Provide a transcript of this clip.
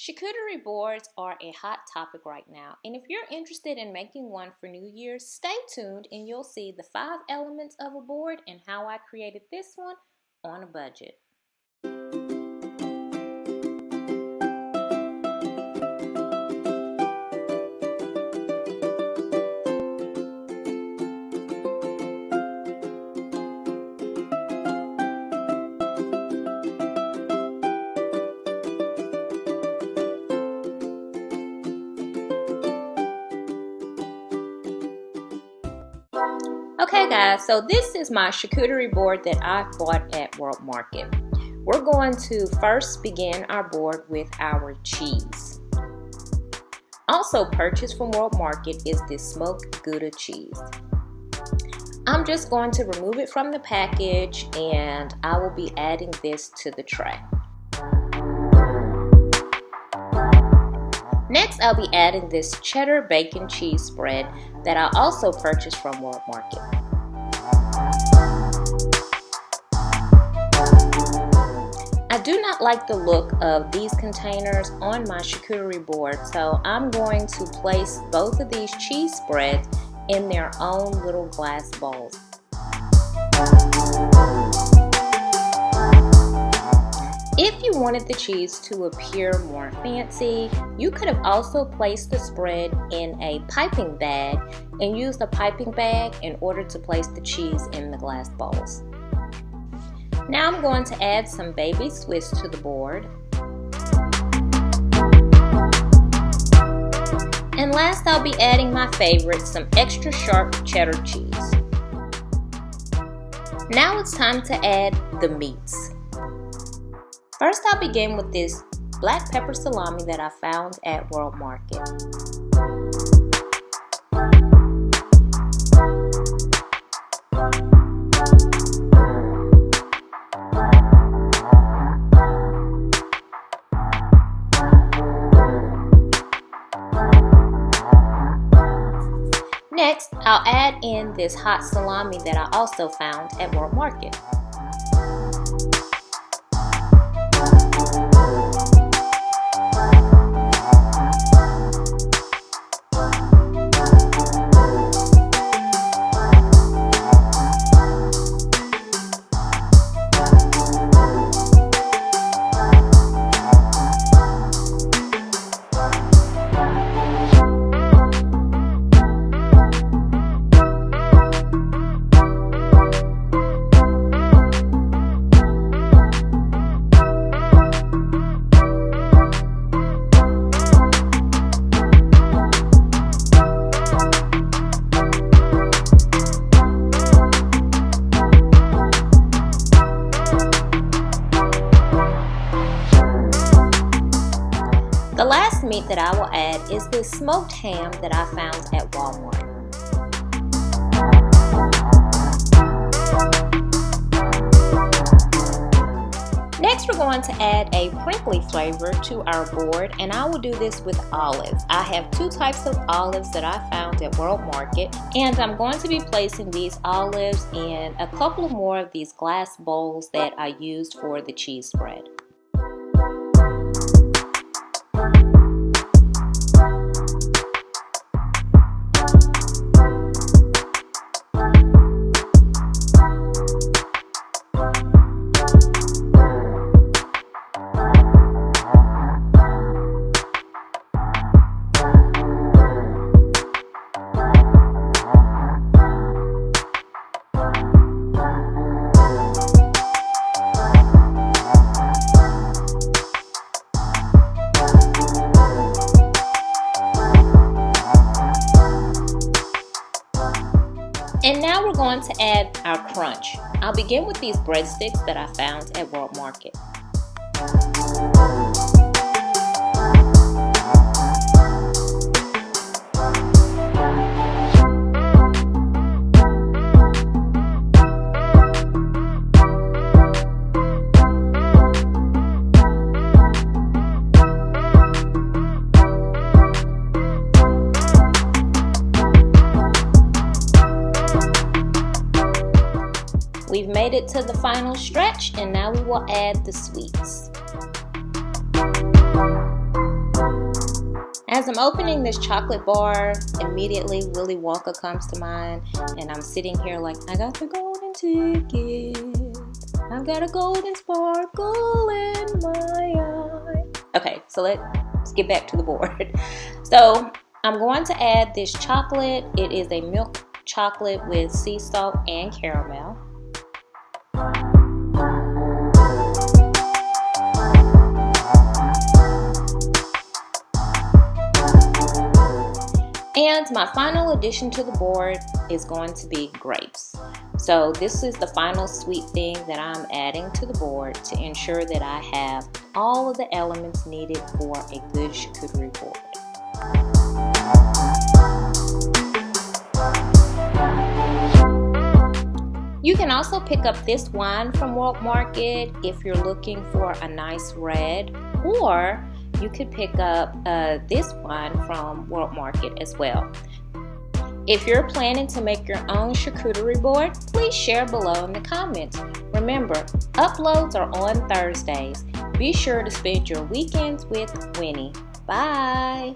Charcuterie boards are a hot topic right now, and if you're interested in making one for New Year's, stay tuned and you'll see the 5 elements of a board and how I created this one on a budget. Okay guys, so this is my charcuterie board that I bought at World Market. We're going to first begin our board with our cheese. Also purchased from World Market is this smoked Gouda cheese. I'm just going to remove it from the package and I will be adding this to the tray. Next, I'll be adding this cheddar bacon cheese spread that I also purchased from World Market. I do not like the look of these containers on my charcuterie board, so I'm going to place both of these cheese spreads in their own little glass bowls. If you wanted the cheese to appear more fancy, you could have also placed the spread in a piping bag and used the piping bag in order to place the cheese in the glass bowls. Now I'm going to add some baby Swiss to the board. And last I'll be adding my favorite, some extra sharp cheddar cheese. Now it's time to add the meats. First, I'll begin with this black pepper salami that I found at World Market. Next, I'll add in this hot salami that I also found at World Market. The last meat that I will add is this smoked ham that I found at Walmart. Next, we're going to add a crinkly flavor to our board, and I will do this with olives. I have 2 types of olives that I found at World Market, and I'm going to be placing these olives in a couple more of these glass bowls that I used for the cheese spread. And now we're going to add our crunch. I'll begin with these breadsticks that I found at World Market. We've made it to the final stretch, and now we will add the sweets. As I'm opening this chocolate bar, immediately Willy Wonka comes to mind, and I'm sitting here like, I got the golden ticket. I've got a golden sparkle in my eye. Okay, so let's get back to the board. So I'm going to add this chocolate. It is a milk chocolate with sea salt and caramel. And my final addition to the board is going to be grapes. So this is the final sweet thing that I'm adding to the board to ensure that I have all of the elements needed for a good charcuterie board. You can also pick up this wine from World Market if you're looking for a nice red, or you could pick up this wine from World Market as well. If you're planning to make your own charcuterie board, please share below in the comments. Remember, uploads are on Thursdays. Be sure to spend your weekends with Winnie. Bye!